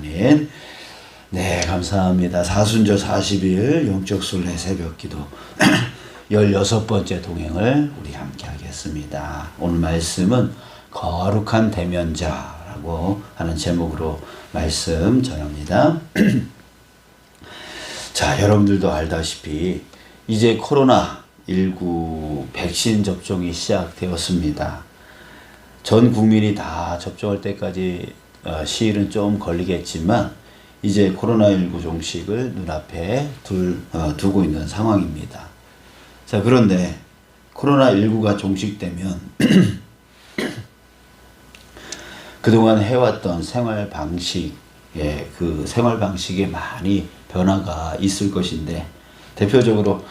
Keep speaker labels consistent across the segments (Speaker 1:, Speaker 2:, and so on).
Speaker 1: 아멘. 네, 감사합니다. 사순절 40일 영적 순례 새벽 기도 16번째 동행을 우리 함께 하겠습니다. 오늘 말씀은 거룩한 대면자라고 하는 제목으로 말씀 전합니다. 자, 여러분들도 알다시피 이제 코로나19 백신 접종이 시작되었습니다. 전 국민이 다 접종할 때까지 시일은 좀 걸리겠지만 이제 코로나19 종식을 눈앞에 두고 있는 상황입니다. 자, 그런데 코로나19가 종식되면 그동안 해왔던 생활 방식에 그 생활 방식에 많이 변화가 있을 것인데, 대표적으로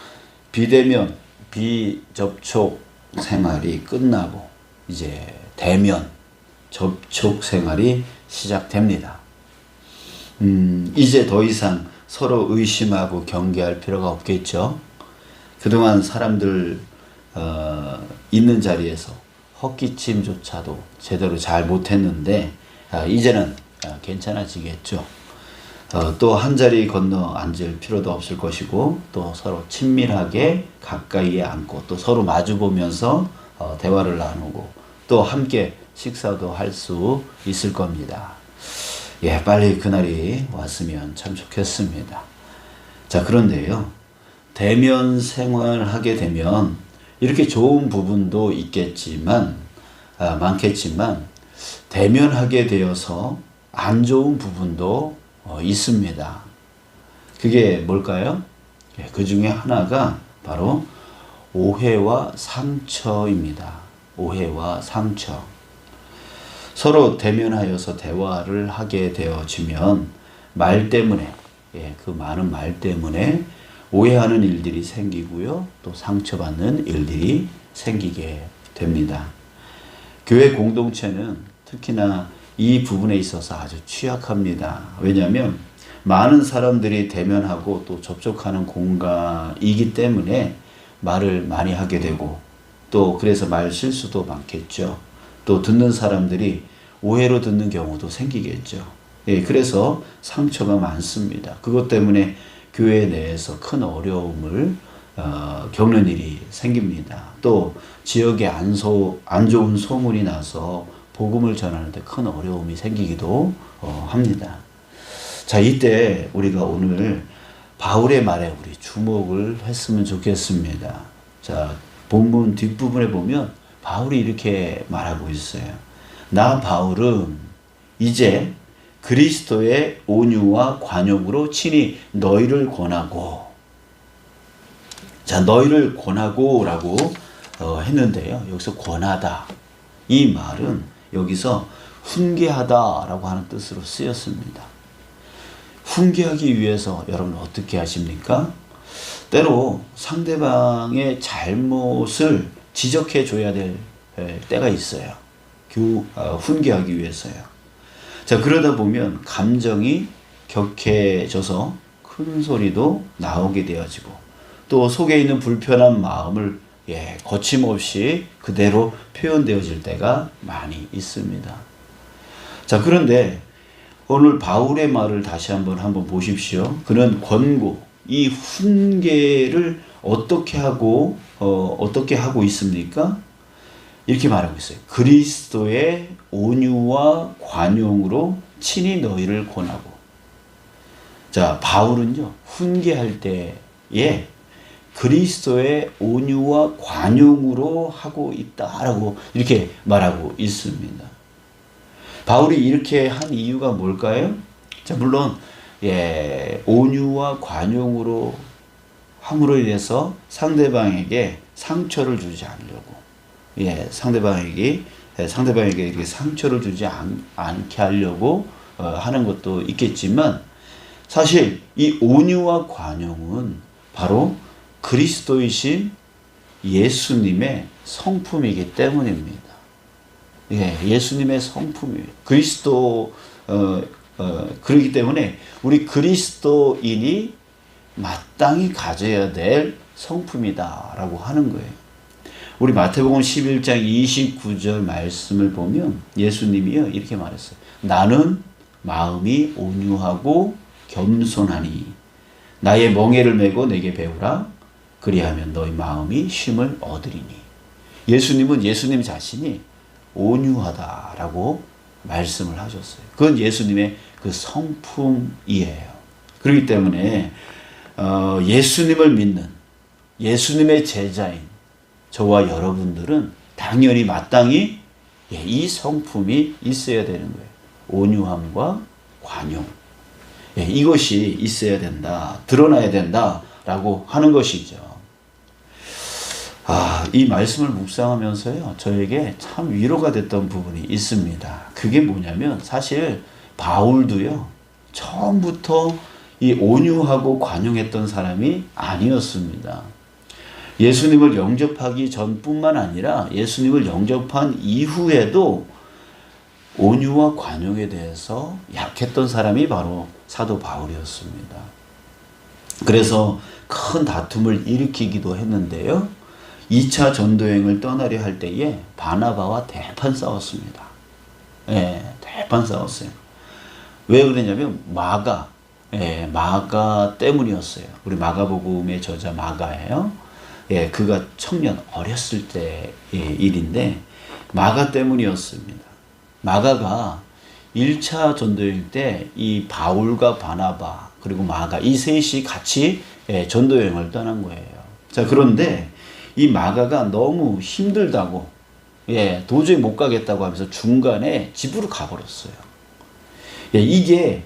Speaker 1: 비대면, 비접촉 생활이 끝나고 이제 대면 접촉 생활이 시작됩니다. 이제 더 이상 서로 의심하고 경계할 필요가 없겠죠. 그동안 사람들 있는 자리에서 헛기침조차도 제대로 잘 못했는데 이제는 괜찮아지겠죠. 또 한 자리 건너 앉을 필요도 없을 것이고, 또 서로 친밀하게 가까이에 앉고 또 서로 마주 보면서 대화를 나누고 또 함께 식사도 할 수 있을 겁니다. 예, 빨리 그날이 왔으면 참 좋겠습니다. 자, 그런데요, 대면 생활하게 되면 이렇게 좋은 부분도 있겠지만, 많겠지만, 대면하게 되어서 안 좋은 부분도 있습니다. 그게 뭘까요? 예, 그 중에 하나가 바로 오해와 상처입니다. 오해와 상처. 서로 대면하여서 대화를 하게 되어지면 말 때문에, 그 많은 말 때문에 오해하는 일들이 생기고요, 또 상처받는 일들이 생기게 됩니다. 교회 공동체는 특히나 이 부분에 있어서 아주 취약합니다. 왜냐하면 많은 사람들이 대면하고 또 접촉하는 공간이기 때문에 말을 많이 하게 되고, 또 그래서 말 실수도 많겠죠. 또 듣는 사람들이 오해로 듣는 경우도 생기겠죠. 예, 그래서 상처가 많습니다. 그것 때문에 교회 내에서 큰 어려움을 겪는 일이 생깁니다. 또 지역에 안 좋은 소문이 나서 복음을 전하는데 큰 어려움이 생기기도 합니다. 자, 이때 우리가 오늘 바울의 말에 우리 주목을 했으면 좋겠습니다. 자, 본문 뒷부분에 보면 바울이 이렇게 말하고 있어요. 나 바울은 이제 그리스도의 온유와 관용으로 친히 너희를 권하고, 자, 너희를 권하고 라고 했는데요, 여기서 권하다, 이 말은 여기서 훈계하다 라고 하는 뜻으로 쓰였습니다. 훈계하기 위해서 여러분 어떻게 하십니까? 때로 상대방의 잘못을 지적해 줘야 될 때가 있어요. 훈계하기 위해서요. 자, 그러다 보면 감정이 격해져서 큰 소리도 나오게 되어지고, 또 속에 있는 불편한 마음을 거침없이 그대로 표현되어질 때가 많이 있습니다. 자, 그런데 오늘 바울의 말을 다시 한번 보십시오. 그는 권고, 이 훈계를 어떻게 하고 있습니까? 이렇게 말하고 있어요. 그리스도의 온유와 관용으로 친히 너희를 권하고. 자, 바울은요, 훈계할 때에 그리스도의 온유와 관용으로 하고 있다라고 이렇게 말하고 있습니다. 바울이 이렇게 한 이유가 뭘까요? 자, 물론 온유와 관용으로 함으로 인해서 상대방에게 상처를 주지 않으려고, 상대방에게 이렇게 상처를 주지 않게 하려고 하는 것도 있겠지만, 사실 이 온유와 관용은 바로 그리스도이신 예수님의 성품이기 때문입니다. 예수님의 성품이에요. 그렇기 때문에 우리 그리스도인이 마땅히 가져야 될 성품이다라고 하는 거예요. 우리 마태복음 11장 29절 말씀을 보면 예수님이요, 이렇게 말했어요. 나는 마음이 온유하고 겸손하니 나의 멍에를 메고 내게 배우라. 그리하면 너희 마음이 쉼을 얻으리니. 예수님은 예수님 자신이 온유하다라고 말씀을 하셨어요. 그건 예수님의 그 성품이에요. 그렇기 때문에 예수님을 믿는 예수님의 제자인 저와 여러분들은 당연히 마땅히 이 성품이 있어야 되는 거예요. 온유함과 관용. 이것이 있어야 된다. 드러나야 된다라고 하는 것이죠. 이 말씀을 묵상하면서요, 저에게 참 위로가 됐던 부분이 있습니다. 그게 뭐냐면 사실 바울도요, 처음부터 이 온유하고 관용했던 사람이 아니었습니다. 예수님을 영접하기 전뿐만 아니라 예수님을 영접한 이후에도 온유와 관용에 대해서 약했던 사람이 바로 사도 바울이었습니다. 그래서 큰 다툼을 일으키기도 했는데요. 2차 전도여행을 떠나려 할 때에 바나바와 대판 싸웠습니다. 대판 싸웠어요. 왜 그러냐면 마가 때문이었어요. 우리 마가복음의 저자 마가예요. 그가 청년 어렸을 때의 일인데 마가 때문이었습니다. 마가가 1차 전도여행 때 이 바울과 바나바 그리고 마가 이 셋이 같이 전도여행을 떠난 거예요. 자, 그런데 이 마가가 너무 힘들다고 도저히 못 가겠다고 하면서 중간에 집으로 가버렸어요. 이게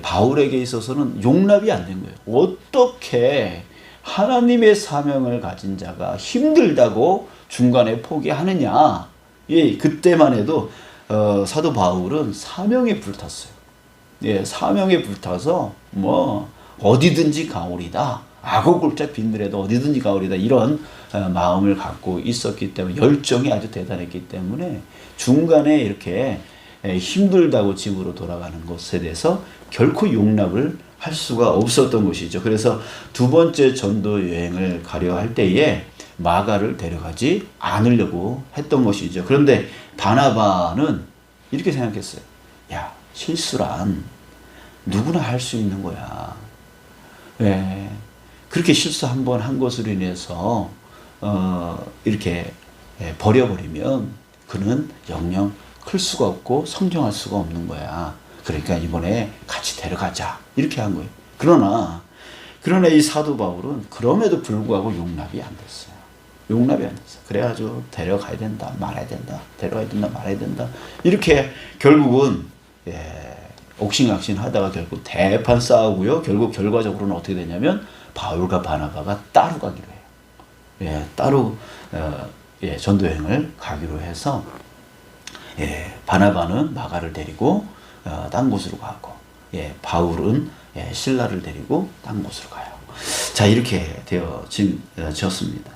Speaker 1: 바울에게 있어서는 용납이 안 된 거예요. 어떻게 하나님의 사명을 가진 자가 힘들다고 중간에 포기하느냐. 그때만 해도 사도 바울은 사명에 불탔어요. 사명에 불타서 뭐 어디든지 가오리다. 악어 굴자 빈들에도 어디든지 가오리다. 이런 마음을 갖고 있었기 때문에 열정이 아주 대단했기 때문에 중간에 이렇게 힘들다고 집으로 돌아가는 것에 대해서 결코 용납을 할 수가 없었던 것이죠. 그래서 두 번째 전도 여행을 가려 할 때에 마가를 데려가지 않으려고 했던 것이죠. 그런데 바나바는 이렇게 생각했어요. 야, 실수란 누구나 할 수 있는 거야. 그렇게 실수 한 번 한 것으로 인해서 이렇게 버려버리면 그는 영영 클 수가 없고 성장할 수가 없는 거야. 그러니까 이번에 같이 데려가자. 이렇게 한 거예요. 그러나 이 사도 바울은 그럼에도 불구하고 용납이 안 됐어요. 용납이 안 됐어요. 그래가지고 데려가야 된다, 말아야 된다, 데려가야 된다, 말아야 된다. 이렇게 결국은 옥신각신 하다가 결국 대판 싸우고요. 결국 결과적으로는 어떻게 되냐면 바울과 바나바가 따로 가기로 해요. 따로 전도여행을 가기로 해서 바나바는 마가를 데리고 딴 곳으로 가고 바울은 실라를 데리고 딴 곳으로 가요. 자, 이렇게 되어졌습니다.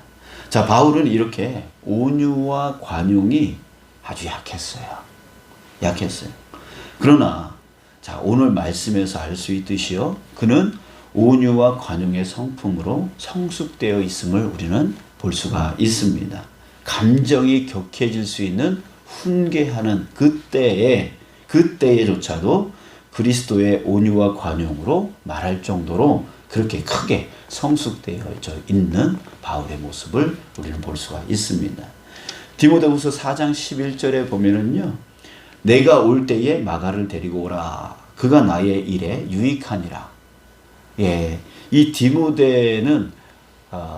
Speaker 1: 자, 바울은 이렇게 온유와 관용이 아주 약했어요. 그러나 자, 오늘 말씀에서 알 수 있듯이요. 그는 온유와 관용의 성품으로 성숙되어 있음을 우리는 볼 수가 있습니다. 감정이 격해질 수 있는 훈계하는 그때에조차도 그리스도의 온유와 관용으로 말할 정도로 그렇게 크게 성숙되어 있는 바울의 모습을 우리는 볼 수가 있습니다. 디모데후서 4장 11절에 보면은요. 내가 올 때에 마가를 데리고 오라. 그가 나의 일에 유익하니라. 이 디모데는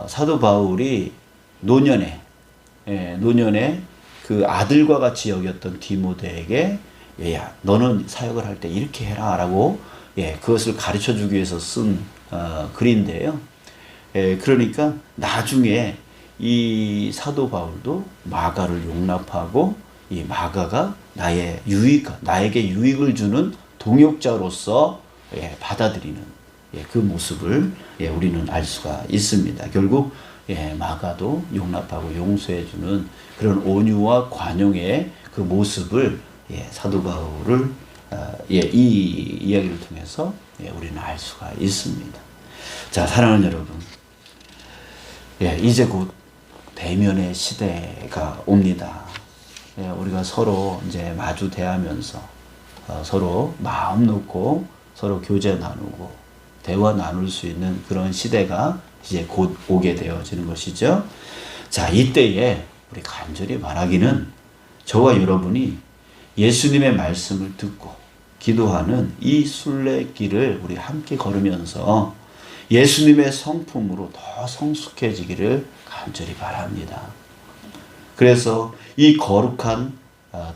Speaker 1: 사도 바울이 노년에 그 아들과 같이 여겼던 디모데에게 얘야, 너는 사역을 할 때 이렇게 해라 라고 그것을 가르쳐 주기 위해서 쓴 글인데요. 그러니까 나중에 이 사도 바울도 마가를 용납하고 이 마가가 나에게 유익을 주는 동역자로서 받아들이는 그 모습을 우리는 알 수가 있습니다. 결국 마가도 용납하고 용서해주는 그런 온유와 관용의 그 모습을 사도 바울을 이 이야기를 통해서 우리는 알 수가 있습니다. 자, 사랑하는 여러분, 이제 곧 대면의 시대가 옵니다. 우리가 서로 이제 마주 대하면서 서로 마음 놓고 서로 교제 나누고 대화 나눌 수 있는 그런 시대가 이제 곧 오게 되어지는 것이죠. 자, 이때에 우리 간절히 바라기는 저와 여러분이 예수님의 말씀을 듣고 기도하는 이 순례길을 우리 함께 걸으면서 예수님의 성품으로 더 성숙해지기를 간절히 바랍니다. 그래서 이 거룩한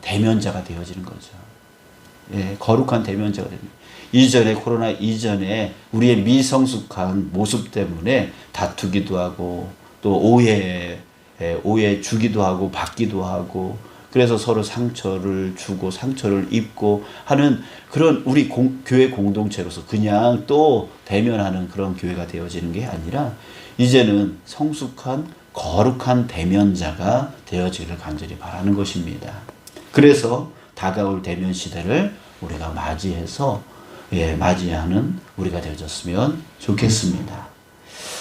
Speaker 1: 대면자가 되어지는 거죠. 예, 거룩한 대면자가 됩니다. 이전에 코로나 이전에 우리의 미성숙한 모습 때문에 다투기도 하고 또 오해 주기도 하고 받기도 하고 그래서 서로 상처를 주고 상처를 입고 하는 그런 우리 교회 공동체로서 그냥 또 대면하는 그런 교회가 되어지는 게 아니라 이제는 성숙한 거룩한 대면자가 되어지기를 간절히 바라는 것입니다. 그래서 다가올 대면 시대를 우리가 맞이하는 우리가 되어졌으면 좋겠습니다.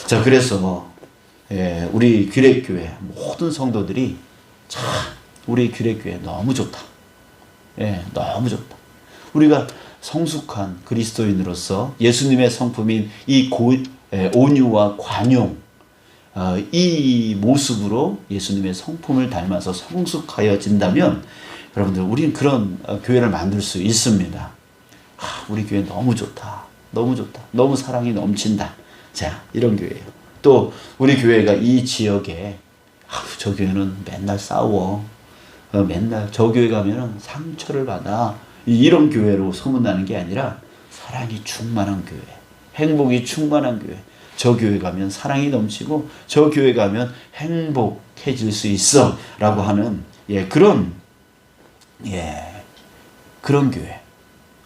Speaker 1: 자, 그래서 우리 규례교회 모든 성도들이 참 우리 규례교회 너무 좋다. 너무 좋다. 우리가 성숙한 그리스도인으로서 예수님의 성품인 이 온유와 관용, 이 모습으로 예수님의 성품을 닮아서 성숙하여진다면 여러분들 우리는 그런 교회를 만들 수 있습니다. 우리 교회 너무 좋다. 너무 좋다. 너무 사랑이 넘친다. 자, 이런 교회예요. 또 우리 교회가 이 지역에 저 교회는 맨날 싸워. 맨날 저 교회 가면은 상처를 받아. 이런 교회로 소문나는 게 아니라 사랑이 충만한 교회, 행복이 충만한 교회. 저 교회 가면 사랑이 넘치고 저 교회 가면 행복해질 수 있어 라고 하는 그런 교회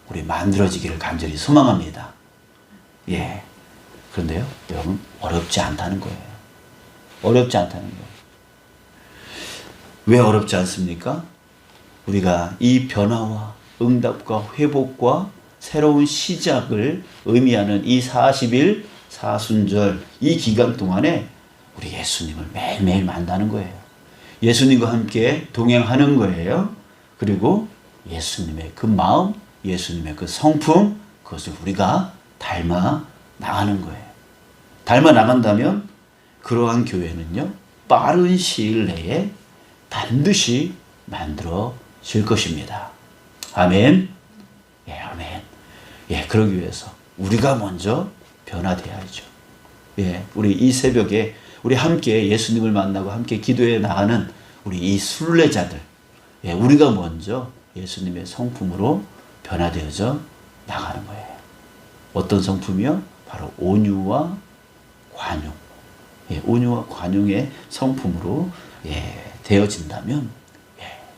Speaker 1: 우리 만들어지기를 간절히 소망합니다. 그런데요, 여러분 어렵지 않다는 거예요. 어렵지 않다는 거예요. 왜 어렵지 않습니까? 우리가 이 변화와 응답과 회복과 새로운 시작을 의미하는 이 40일 사순절 이 기간 동안에 우리 예수님을 매일매일 만나는 거예요. 예수님과 함께 동행하는 거예요. 그리고 예수님의 그 마음, 예수님의 그 성품, 그것을 우리가 닮아 나가는 거예요. 닮아 나간다면 그러한 교회는요, 빠른 시일 내에 반드시 만들어질 것입니다. 아멘. 아멘. 그러기 위해서 우리가 먼저 변화되어야죠. 우리 이 새벽에 우리 함께 예수님을 만나고 함께 기도해 나가는 우리 이 순례자들, 우리가 먼저 예수님의 성품으로 변화되어져 나가는 거예요. 어떤 성품이요? 바로 온유와 관용. 온유와 관용의 성품으로 되어진다면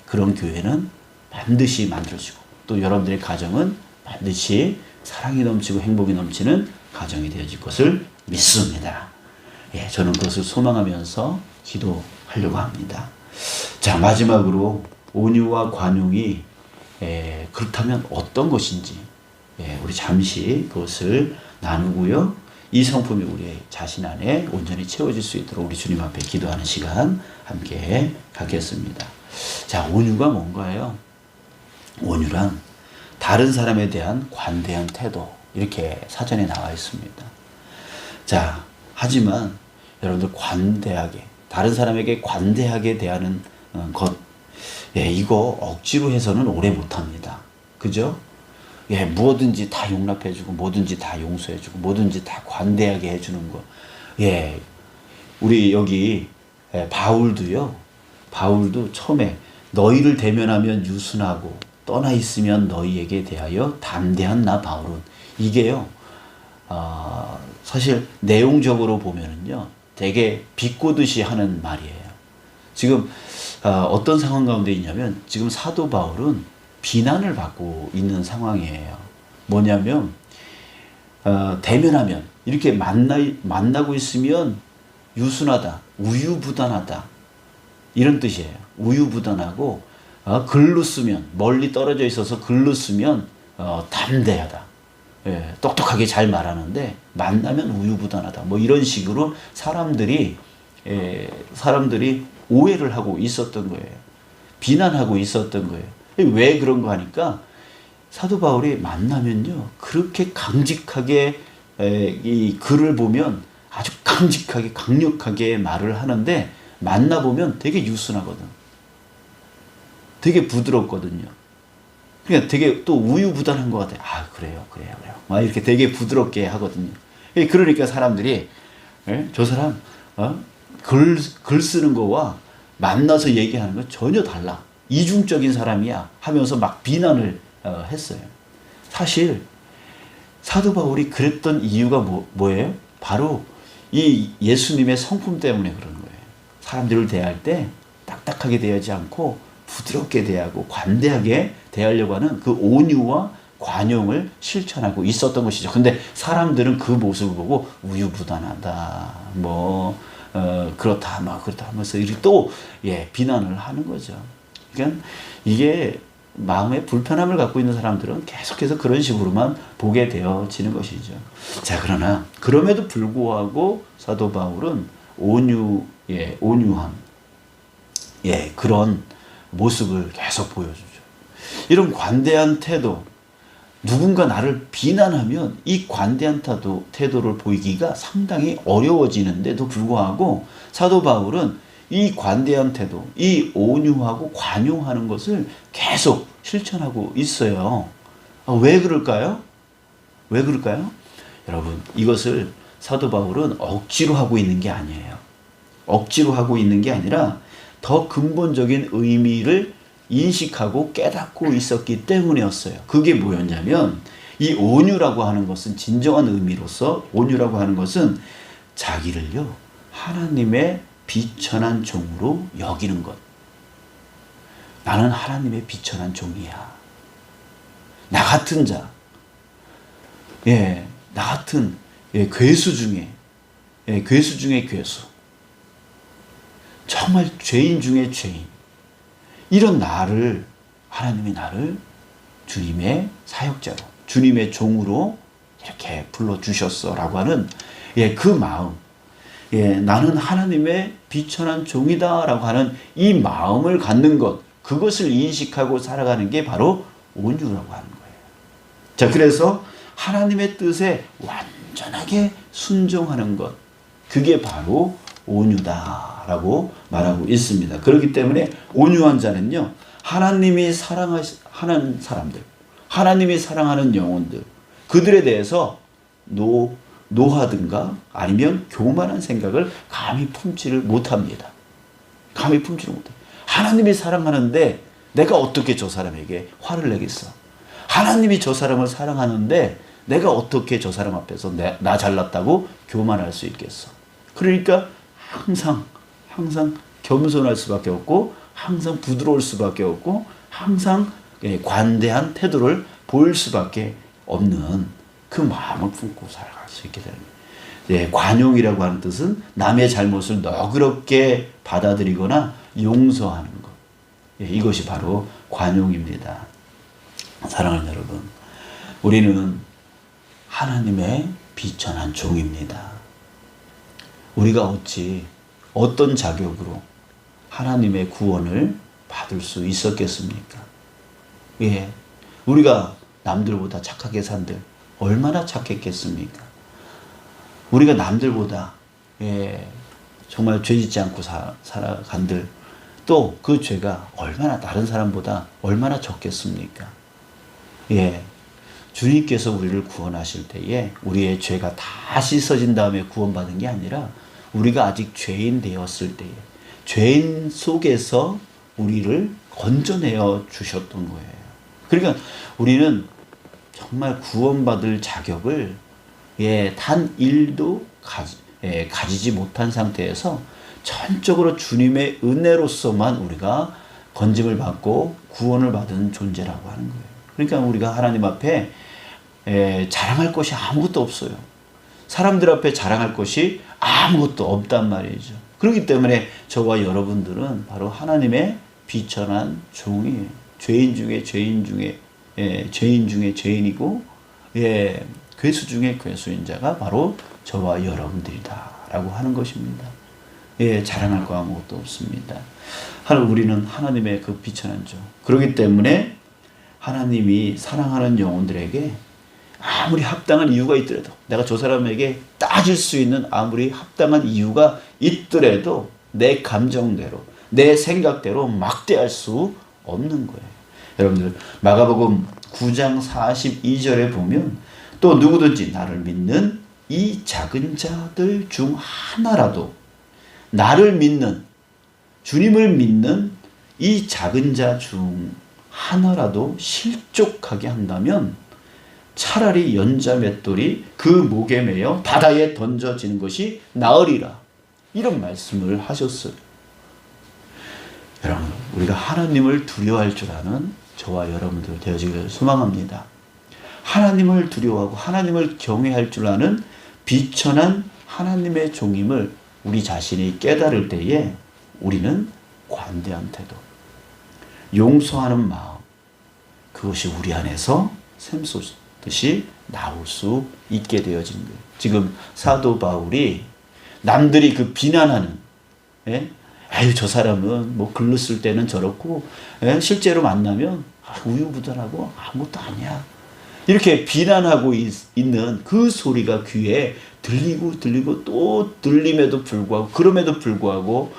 Speaker 1: 그런 교회는 반드시 만들어지고 또 여러분들의 가정은 반드시 사랑이 넘치고 행복이 넘치는 가정이 되어질 것을 믿습니다. 저는 그것을 소망하면서 기도하려고 합니다. 자, 마지막으로 온유와 관용이 그렇다면 어떤 것인지 우리 잠시 그것을 나누고요. 이 성품이 우리 자신 안에 온전히 채워질 수 있도록 우리 주님 앞에 기도하는 시간 함께 갖겠습니다. 자, 온유가 뭔가요? 온유란 다른 사람에 대한 관대한 태도, 이렇게 사전에 나와 있습니다. 자, 하지만 여러분들 관대하게, 다른 사람에게 관대하게 대하는 것, 이거 억지로 해서는 오래 못합니다. 그죠? 무엇든지 다 용납해주고, 뭐든지 다 용서해주고, 뭐든지 다 관대하게 해주는 거. 우리 여기 바울도 처음에 너희를 대면하면 유순하고 떠나 있으면 너희에게 대하여 담대한 나 바울은, 이게요, 사실 내용적으로 보면은요, 되게 비꼬듯이 하는 말이에요. 지금 어떤 상황 가운데 있냐면 지금 사도 바울은 비난을 받고 있는 상황이에요. 뭐냐면 대면하면 이렇게 만나고 있으면 유순하다, 우유부단하다, 이런 뜻이에요. 우유부단하고 글로 쓰면, 멀리 떨어져 있어서 글로 쓰면 담대하다, 똑똑하게 잘 말하는데 만나면 우유부단하다, 뭐 이런 식으로 사람들이 오해를 하고 있었던 거예요. 비난하고 있었던 거예요. 왜 그런 거 하니까 사도 바울이 만나면요, 그렇게 강직하게 이 글을 보면 아주 강직하게 강력하게 말을 하는데 만나보면 되게 유순하거든. 되게 부드럽거든요. 그러니까 되게 또 우유부단한 것 같아요. 아, 그래요. 막 이렇게 되게 부드럽게 하거든요. 그러니까 사람들이, 저 사람, 글 쓰는 거와 만나서 얘기하는 건 전혀 달라. 이중적인 사람이야. 하면서 막 비난을 했어요. 사실, 사도 바울이 그랬던 이유가 뭐예요? 바로 이 예수님의 성품 때문에 그러는 거예요. 사람들을 대할 때 딱딱하게 대하지 않고 부드럽게 대하고 관대하게 대하려고 하는 그 온유와 관용을 실천하고 있었던 것이죠. 근데 사람들은 그 모습을 보고 우유부단하다, 그렇다 하면서 또 비난을 하는 거죠. 그러니까 이게 마음에 불편함을 갖고 있는 사람들은 계속해서 그런 식으로만 보게 되어지는 것이죠. 자, 그러나 그럼에도 불구하고 사도 바울은 온유한 그런 모습을 계속 보여주죠. 이런 관대한 태도, 누군가 나를 비난하면 이 관대한 태도를 보이기가 상당히 어려워지는데도 불구하고 사도 바울은 이 관대한 태도, 이 온유하고 관용하는 것을 계속 실천하고 있어요. 왜 그럴까요? 여러분, 이것을 사도 바울은 억지로 하고 있는 게 아니에요. 억지로 하고 있는 게 아니라 더 근본적인 의미를 인식하고 깨닫고 있었기 때문이었어요. 그게 뭐였냐면, 이 온유라고 하는 것은, 진정한 의미로서 온유라고 하는 것은 자기를요, 하나님의 비천한 종으로 여기는 것. 나는 하나님의 비천한 종이야. 나 같은 자, 나 같은 괴수 중에 괴수. 정말 죄인 중에 죄인. 이런 하나님이 나를 주님의 사역자로, 주님의 종으로 이렇게 불러주셨어 라고 하는 그 마음, 나는 하나님의 비천한 종이다 라고 하는 이 마음을 갖는 것, 그것을 인식하고 살아가는 게 바로 온유라고 하는 거예요. 자, 그래서 하나님의 뜻에 완전하게 순종하는 것, 그게 바로 온유다라고 말하고 있습니다. 그렇기 때문에 온유한 자는요, 하나님이 사랑하는 사람들, 하나님이 사랑하는 영혼들, 그들에 대해서 노하든가 아니면 교만한 생각을 감히 품지를 못합니다. 하나님이 사랑하는데 내가 어떻게 저 사람에게 화를 내겠어? 하나님이 저 사람을 사랑하는데 내가 어떻게 저 사람 앞에서 나 잘났다고 교만할 수 있겠어? 그러니까 항상 겸손할 수밖에 없고, 항상 부드러울 수밖에 없고, 항상 관대한 태도를 보일 수밖에 없는 그 마음을 품고 살아갈 수 있게 되는 거예요. 관용이라고 하는 뜻은 남의 잘못을 너그럽게 받아들이거나 용서하는 것. 이것이 바로 관용입니다. 사랑하는 여러분, 우리는 하나님의 비천한 종입니다. 우리가 어떤 자격으로 하나님의 구원을 받을 수 있었겠습니까? 우리가 남들보다 착하게 산들 얼마나 착했겠습니까? 우리가 남들보다 정말 죄짓지 않고 살아간들 또 그 죄가 얼마나 다른 사람보다 얼마나 적겠습니까? 주님께서 우리를 구원하실 때에 우리의 죄가 다 씻어진 다음에 구원받은 게 아니라 우리가 아직 죄인 되었을 때에 죄인 속에서 우리를 건져내어 주셨던 거예요. 그러니까 우리는 정말 구원받을 자격을 단 1도 가지지 못한 상태에서 전적으로 주님의 은혜로서만 우리가 건짐을 받고 구원을 받은 존재라고 하는 거예요. 그러니까 우리가 하나님 앞에 자랑할 것이 아무것도 없어요. 사람들 앞에 자랑할 것이 아무것도 없단 말이죠. 그렇기 때문에 저와 여러분들은 바로 하나님의 비천한 종이에요. 죄인 중에 죄인이고 괴수 중에 괴수인 자가 바로 저와 여러분들이다라고 하는 것입니다. 자랑할 거 아무것도 없습니다. 우리는 하나님의 그 비천한 종. 그렇기 때문에 하나님이 사랑하는 영혼들에게 아무리 합당한 이유가 있더라도, 내가 저 사람에게 따질 수 있는 아무리 합당한 이유가 있더라도 내 감정대로, 내 생각대로 막대할 수 없는 거예요. 여러분들, 마가복음 9장 42절에 보면 또 누구든지 나를 믿는 이 작은 자들 중 하나라도, 나를 믿는, 주님을 믿는 이 작은 자 중 하나라도 실족하게 한다면 차라리 연자 맷돌이 그 목에 매여 바다에 던져지는 것이 나으리라. 이런 말씀을 하셨어요. 여러분, 우리가 하나님을 두려워할 줄 아는 저와 여러분들 되어지기를 소망합니다. 하나님을 두려워하고 하나님을 경외할 줄 아는 비천한 하나님의 종임을 우리 자신이 깨달을 때에 우리는 관대한 태도, 용서하는 마음, 그것이 우리 안에서 샘솟듯이 나올 수 있게 되어진 거예요. 지금 사도 바울이 남들이 그 비난하는, 아유 저 사람은 뭐 글로 쓸 때는 저렇고 실제로 만나면 우유부단하고 아무것도 아니야, 이렇게 비난하고 있는 그 소리가 귀에 들리고 또 들림에도 불구하고, 그럼에도 불구하고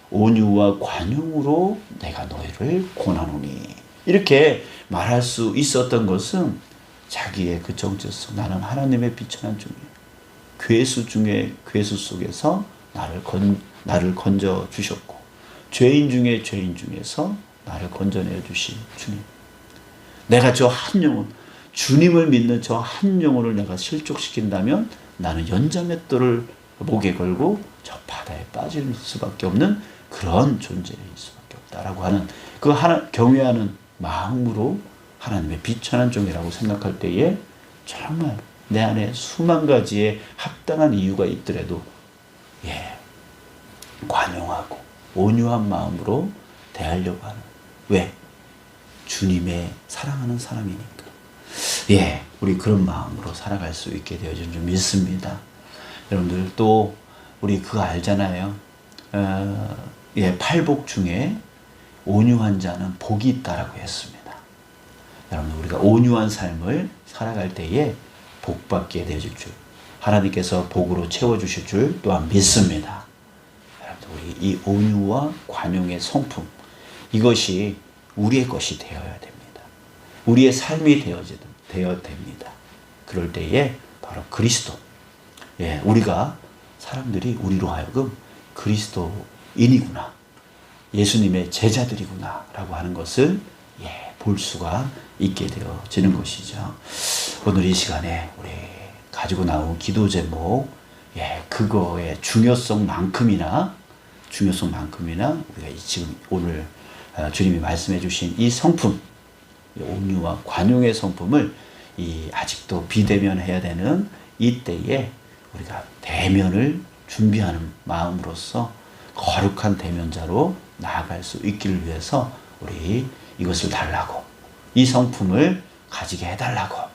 Speaker 1: 온유와 관용으로 내가 너희를 권하노니, 이렇게 말할 수 있었던 것은 자기의 그 정체성, 나는 하나님의 비천한 종이에요, 괴수 중에 괴수 속에서 나를 건져 주셨고, 죄인 중에 죄인 중에서 나를 건져내 주신 주님, 내가 저 한 영혼, 주님을 믿는 저 한 영혼을 내가 실족시킨다면 나는 연자맷돌을 목에 걸고 저 바다에 빠질 수밖에 없는 그런 존재일 수밖에 없다라고 하는 그 경외하는 마음으로 하나님의 비천한 종이라고 생각할 때에 정말 내 안에 수만 가지의 합당한 이유가 있더라도 관용하고 온유한 마음으로 대하려고 하는, 왜? 주님의 사랑하는 사람이니까. 우리 그런 마음으로 살아갈 수 있게 되어진 줄 믿습니다. 여러분들, 또 우리 그거 알잖아요. 팔복 중에 온유한 자는 복이 있다라고 했습니다. 여러분, 우리가 온유한 삶을 살아갈 때에 복받게 되어질 줄, 하나님께서 복으로 채워주실 줄 또한 믿습니다. 여러분들, 우리 이 온유와 관용의 성품, 이것이 우리의 것이 되어야 됩니다. 우리의 삶이 되어야 됩니다. 그럴 때에 바로 그리스도, 우리가 사람들이 우리로 하여금 그리스도인이구나, 예수님의 제자들이구나 라고 하는 것을 볼 수가 있게 되어지는 것이죠. 오늘 이 시간에 우리 가지고 나온 기도 제목, 그거의 중요성만큼이나 우리가 지금 오늘 주님이 말씀해 주신 이 성품, 온유와 관용의 성품을 아직도 비대면해야 되는 이때에 우리가 대면을 준비하는 마음으로서 거룩한 대면자로 나아갈 수 있기를 위해서 우리 이것을 달라고, 이 성품을 가지게 해달라고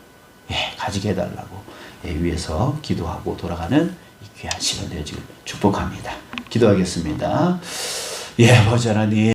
Speaker 1: 위해서 기도하고 돌아가는 이 귀한 시간 되어지길 축복합니다. 기도하겠습니다. 아버지 하나님,